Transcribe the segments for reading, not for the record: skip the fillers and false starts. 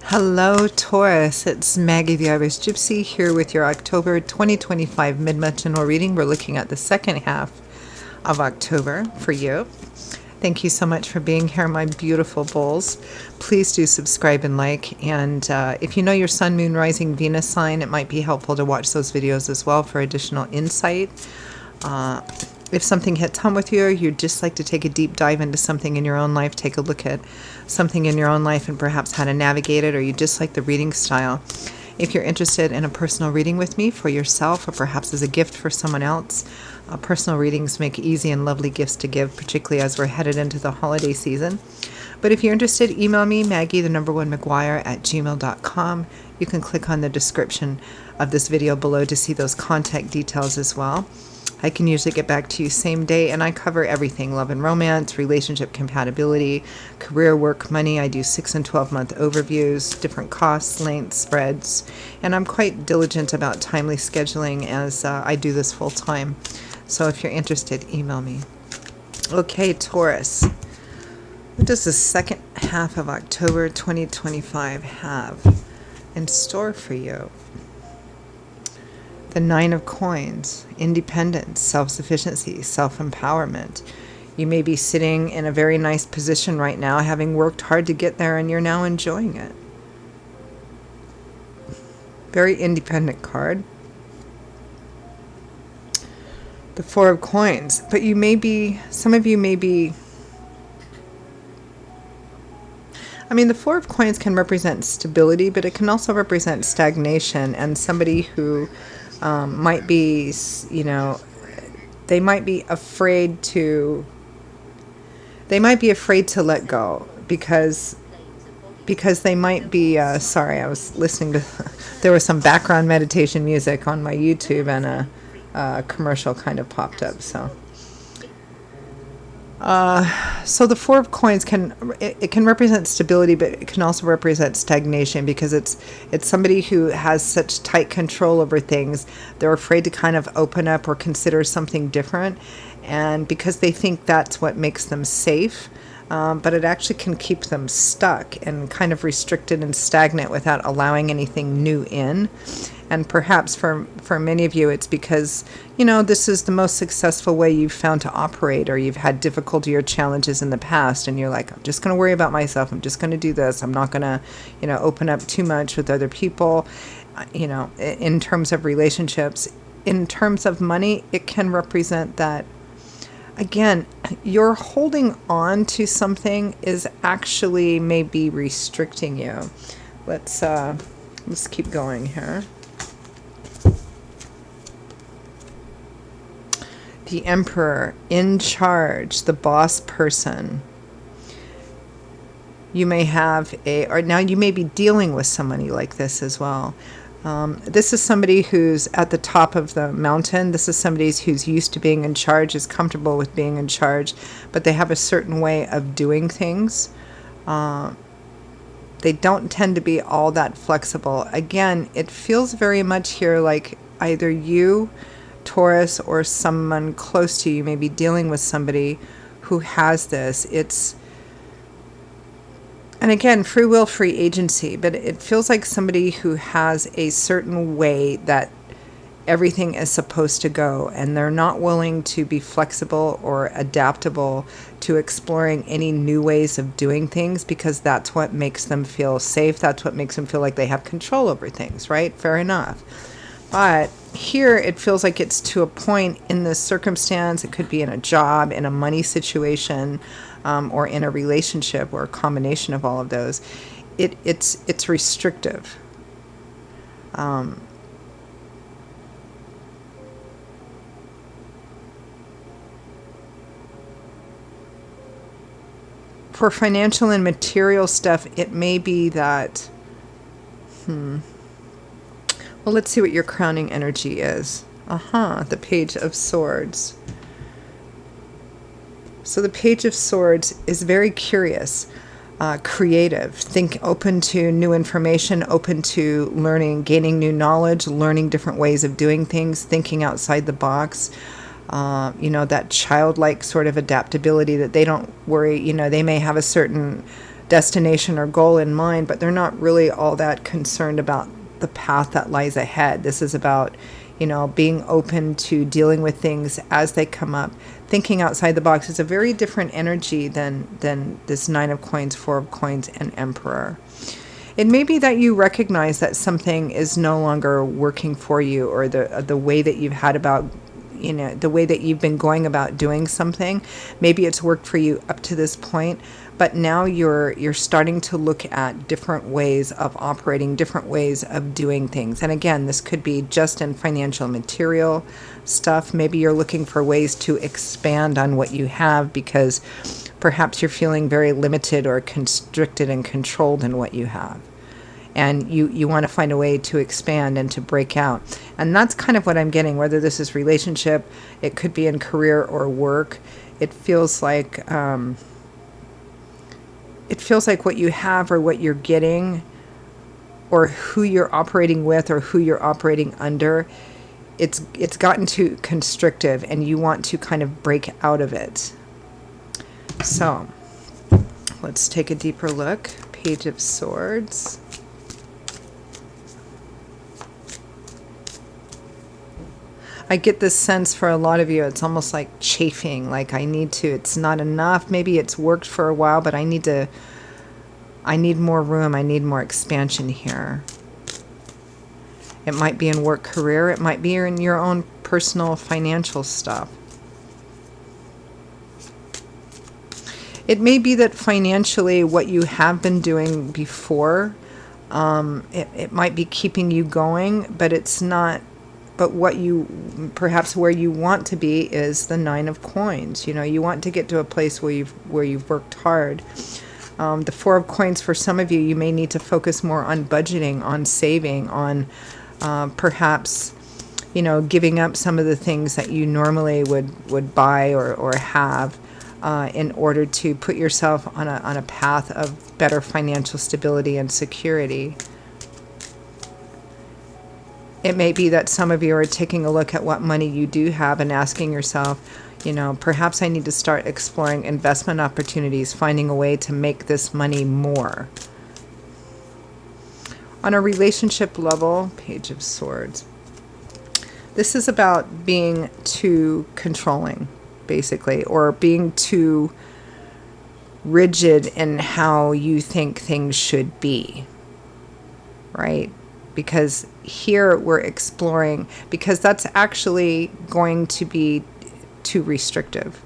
Hello, Taurus. It's Maggie the Irish Gypsy here with your October 2025 mid-month general reading. We're looking at the second half of October for you. Thank you so much for being here, my beautiful bulls. Please do subscribe and like. And if you know your Sun, Moon, Rising, Venus sign, it might be helpful to watch those videos as well for additional insight. If something hits home with you, or you'd just like to take a deep dive into something in your own life, take a look at something in your own life and perhaps how to navigate it, or you just like the reading style. If you're interested in a personal reading with me for yourself or perhaps as a gift for someone else, personal readings make easy and lovely gifts to give, particularly as we're headed into the holiday season. But if you're interested, email me, Maggie1McGuire@gmail.com. You can click on the description of this video below to see those contact details as well. I can usually get back to you same day, and I cover everything: love and romance, relationship compatibility, career, work, money. I do 6 and 12-month overviews, different costs, lengths, spreads, and I'm quite diligent about timely scheduling as I do this full time. So if you're interested, email me. Okay, Taurus. What does the second half of October 2025 have in store for you? The Nine of Coins, independence, self-sufficiency, self-empowerment. You may be sitting in a very nice position right now, having worked hard to get there, and you're now enjoying it. Very independent card. The Four of Coins. But you may be, some of you may be, the Four of Coins can represent stability, but it can also represent stagnation, and somebody who might be, they might be afraid to let go because they might be, sorry, I was listening to, there was some background meditation music on my YouTube, and a commercial kind of popped up, so the Four of Coins can represent stability, but it can also represent stagnation, because it's somebody who has such tight control over things. They're afraid to kind of open up or consider something different, and because they think that's what makes them safe, but it actually can keep them stuck and kind of restricted and stagnant without allowing anything new in. And perhaps for many of you, it's because, this is the most successful way you've found to operate, or you've had difficulty or challenges in the past, and you're like, I'm just going to worry about myself. I'm just going to do this. I'm not going to, open up too much with other people, in terms of relationships. In terms of money, it can represent that, again, you're holding on to something is actually maybe restricting you. Let's keep going here. The Emperor, in charge, the boss person. You may have now you may be dealing with somebody like this as well. This is somebody who's at the top of the mountain. This is somebody who's used to being in charge, is comfortable with being in charge, but they have a certain way of doing things. They don't tend to be all that flexible. Again, it feels very much here like either you, Taurus, or someone close to you may be dealing with somebody who has this. And again, free will, free agency, but it feels like somebody who has a certain way that everything is supposed to go, and they're not willing to be flexible or adaptable to exploring any new ways of doing things, because that's what makes them feel safe. That's what makes them feel like they have control over things, right? Fair enough. But here it feels like it's to a point in this circumstance. It could be in a job, in a money situation, or in a relationship, or a combination of all of those. It's restrictive. For financial and material stuff, it may be that, well, let's see what your crowning energy is. The Page of Swords. So the Page of Swords is very curious, creative, open to new information, open to learning, gaining new knowledge, learning different ways of doing things, thinking outside the box. That childlike sort of adaptability that they don't worry, they may have a certain destination or goal in mind, but they're not really all that concerned about the path that lies ahead. This is about, being open to dealing with things as they come up. Thinking outside the box is a very different energy than this Nine of Coins, Four of Coins, and Emperor. It may be that you recognize that something is no longer working for you, or the way that you've had about, the way that you've been going about doing something. Maybe it's worked for you up to this point, but now you're starting to look at different ways of operating, different ways of doing things. And again, this could be just in financial material stuff. Maybe you're looking for ways to expand on what you have because perhaps you're feeling very limited or constricted and controlled in what you have. And you want to find a way to expand and to break out. And that's kind of what I'm getting, whether this is relationship, it could be in career or work. It feels like what you have or what you're getting or who you're operating with or who you're operating under, it's gotten too constrictive and you want to kind of break out of it. So let's take a deeper look. Page of Swords. I get this sense for a lot of you, it's almost like chafing, like it's not enough. Maybe it's worked for a while, but I need more room. I need more expansion here. It might be in work, career. It might be in your own personal financial stuff. It may be that financially what you have been doing before, it might be keeping you going, but it's not. But perhaps where you want to be is the Nine of Coins. You want to get to a place where you've worked hard. The Four of Coins, for some of you, you may need to focus more on budgeting, on saving, on perhaps, giving up some of the things that you normally would buy or have in order to put yourself on a path of better financial stability and security. It may be that some of you are taking a look at what money you do have and asking yourself, perhaps I need to start exploring investment opportunities, finding a way to make this money more. On a relationship level, Page of Swords. This is about being too controlling, basically, or being too rigid in how you think things should be, right? Because here we're exploring, because that's actually going to be too restrictive.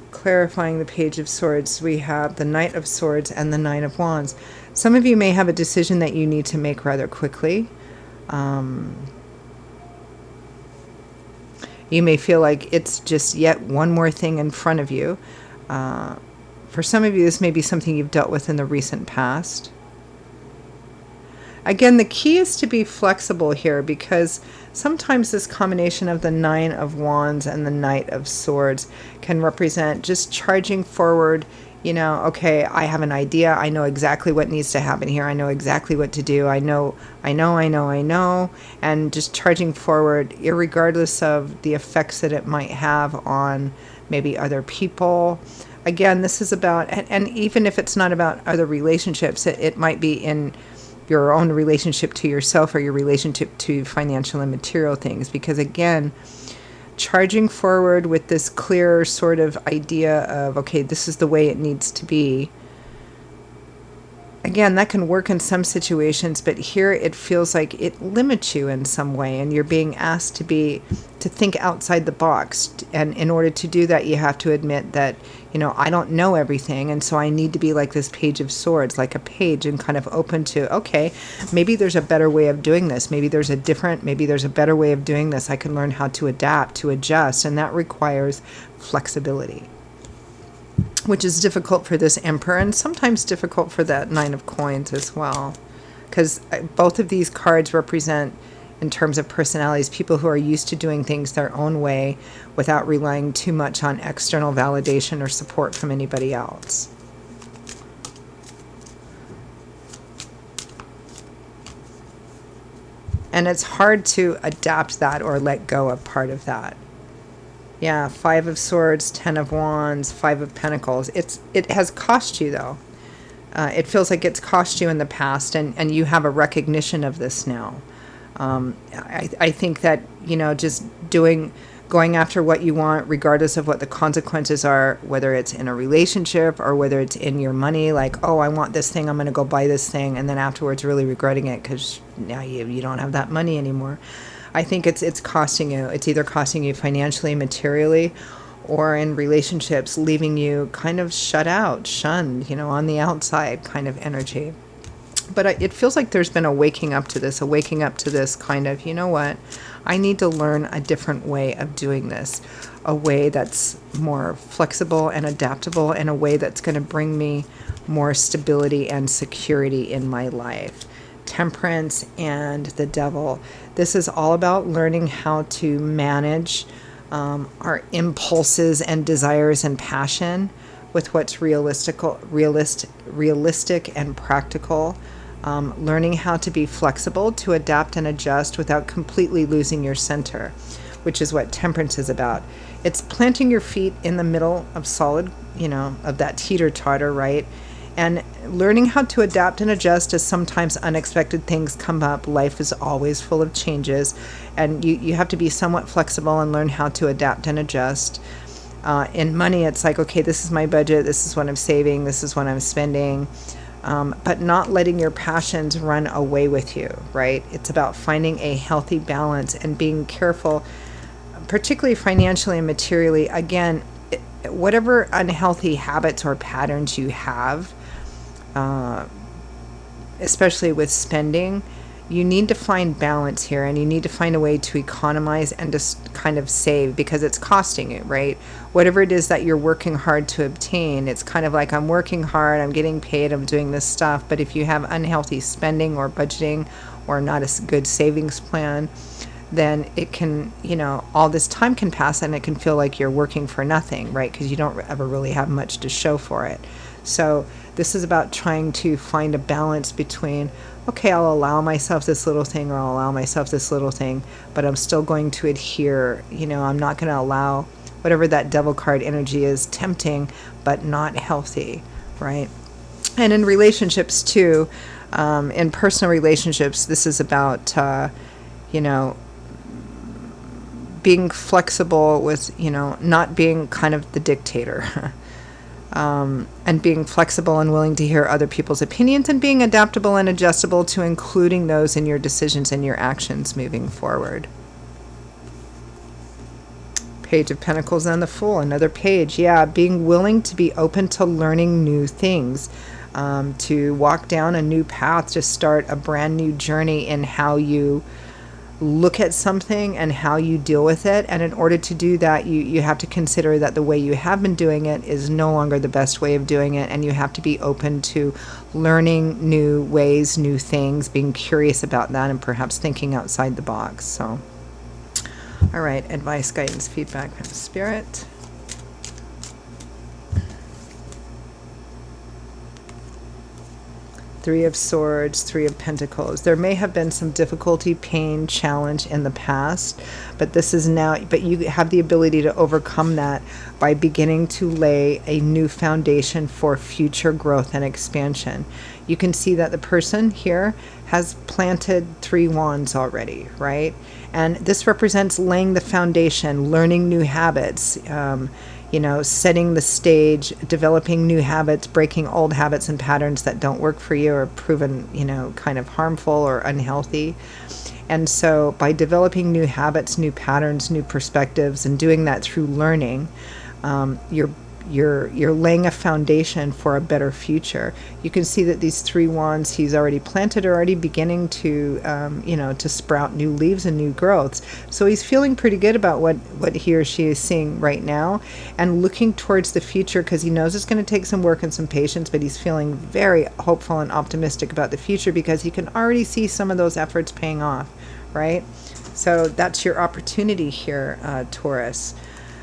Clarifying the Page of Swords, we have the Knight of Swords and the Nine of Wands. Some of you may have a decision that you need to make rather quickly. You may feel like it's just yet one more thing in front of you. For some of you, this may be something you've dealt with in the recent past. Again, the key is to be flexible here, because sometimes this combination of the Nine of Wands and the Knight of Swords can represent just charging forward. Okay, I have an idea. I know exactly what needs to happen here. I know exactly what to do. I know. And just charging forward, irregardless of the effects that it might have on maybe other people. Again, this is about, and even if it's not about other relationships, it might be in your own relationship to yourself or your relationship to financial and material things. Because again, charging forward with this clear sort of idea of, okay, this is the way it needs to be. Again, that can work in some situations, but here it feels like it limits you in some way, and you're being asked to think outside the box. And in order to do that, you have to admit that, I don't know everything, and so I need to be like this Page of Swords, like a page, and kind of open to, okay, maybe there's a better way of doing this. Maybe there's a better way of doing this. I can learn how to adapt, to adjust, and that requires flexibility, which is difficult for this Emperor, and sometimes difficult for that Nine of Coins as well, because both of these cards represent, in terms of personalities, people who are used to doing things their own way without relying too much on external validation or support from anybody else. And it's hard to adapt that or let go of part of that. Yeah, Five of Swords, Ten of Wands, Five of Pentacles. It has cost you though. It feels like it's cost you in the past, and you have a recognition of this now. I think that, just going after what you want, regardless of what the consequences are, whether it's in a relationship or whether it's in your money, like, oh, I want this thing, I'm going to go buy this thing, and then afterwards really regretting it because now you don't have that money anymore. I think it's costing you. It's either costing you financially, materially, or in relationships, leaving you kind of shut out, shunned, on the outside kind of energy. But it feels like there's been a waking up to this kind of, you know what, I need to learn a different way of doing this, a way that's more flexible and adaptable, and a way that's going to bring me more stability and security in my life. Temperance and the Devil. This is all about learning how to manage our impulses and desires and passion with what's realistic and practical. Learning how to be flexible, to adapt and adjust without completely losing your center, which is what Temperance is about. It's planting your feet in the middle of solid, of that teeter-totter, right? And learning how to adapt and adjust as sometimes unexpected things come up. Life is always full of changes, and you have to be somewhat flexible and learn how to adapt and adjust. In money, it's like, okay, this is my budget, this is what I'm saving, this is what I'm spending. But not letting your passions run away with you, right? It's about finding a healthy balance and being careful, particularly financially and materially. Again, whatever unhealthy habits or patterns you have, especially with spending, you need to find balance here, and you need to find a way to economize and just kind of save, because it's costing you, right? Whatever it is that you're working hard to obtain, it's kind of like, I'm working hard, I'm getting paid, I'm doing this stuff. But if you have unhealthy spending or budgeting, or not a good savings plan, then it can, all this time can pass and it can feel like you're working for nothing, right? Because you don't ever really have much to show for it. So this is about trying to find a balance between, okay, I'll allow myself this little thing, or I'll allow myself this little thing, but I'm still going to adhere. I'm not going to allow whatever that Devil card energy is, tempting, but not healthy, right? And in relationships too, in personal relationships, this is about, being flexible with, not being kind of the dictator. And being flexible and willing to hear other people's opinions, and being adaptable and adjustable to including those in your decisions and your actions moving forward. Page of Pentacles and the Fool, another page. Yeah, being willing to be open to learning new things, to walk down a new path, to start a brand new journey in how you look at something and how you deal with it. And in order to do that, you have to consider that the way you have been doing it is no longer the best way of doing it, and you have to be open to learning new ways, new things, being curious about that, and perhaps thinking outside the box. So, all right, advice, guidance, feedback from Spirit. Three of Swords, Three of Pentacles. There may have been some difficulty, pain, challenge in the past, but this is now, but you have the ability to overcome that by beginning to lay a new foundation for future growth and expansion. You can see that the person here has planted 3 wands already, right? And this represents laying the foundation, learning new habits, setting the stage, developing new habits, breaking old habits and patterns that don't work for you or proven, kind of harmful or unhealthy. And so by developing new habits, new patterns, new perspectives, and doing that through learning, you're laying a foundation for a better future. You can see that these 3 wands he's already planted are already beginning to, to sprout new leaves and new growths. So he's feeling pretty good about what he or she is seeing right now, and looking towards the future, because he knows it's going to take some work and some patience, but he's feeling very hopeful and optimistic about the future because he can already see some of those efforts paying off, right? So that's your opportunity here, Taurus,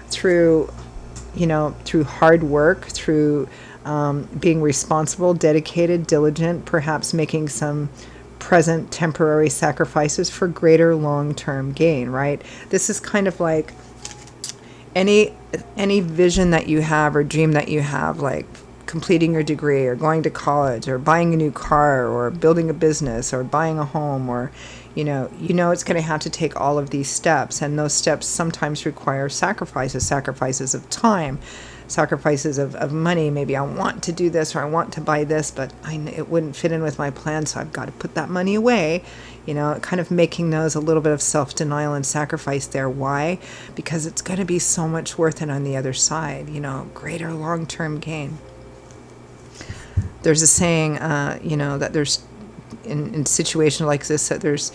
through hard work, through being responsible, dedicated, diligent, perhaps making some present temporary sacrifices for greater long-term gain, right? This is kind of like, any any vision that you have or dream that you have, like completing your degree or going to college or buying a new car or building a business or buying a home, or it's going to have to take all of these steps, and those steps sometimes require sacrifices of time, sacrifices of money. Maybe I want to do this or I want to buy this, but it wouldn't fit in with my plan, so I've got to put that money away. Kind of making those a little bit of self-denial and sacrifice there. Why? Because it's going to be so much worth it on the other side, greater long-term gain. There's a saying, that there's, in situations like this, that there's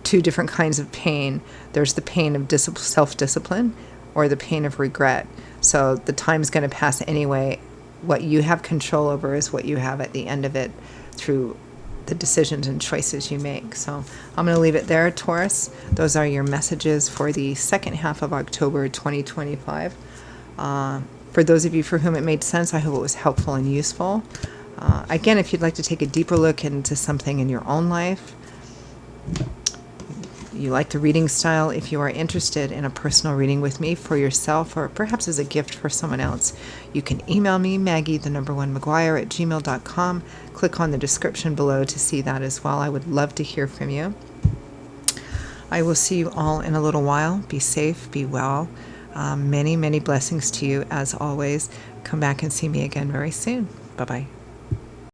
two different kinds of pain. There's the pain of self-discipline or the pain of regret. So the time's going to pass anyway. What you have control over is what you have at the end of it through the decisions and choices you make. So I'm going to leave it there, Taurus. Those are your messages for the second half of October 2025. For those of you for whom it made sense, I hope it was helpful and useful. Again, if you'd like to take a deeper look into something in your own life, you like the reading style, if you are interested in a personal reading with me for yourself or perhaps as a gift for someone else, you can email me, Maggie1McGuire@gmail.com. Click on the description below to see that as well. I would love to hear from you. I will see you all in a little while. Be safe, be well. Many, many blessings to you as always. Come back and see me again very soon. Bye-bye.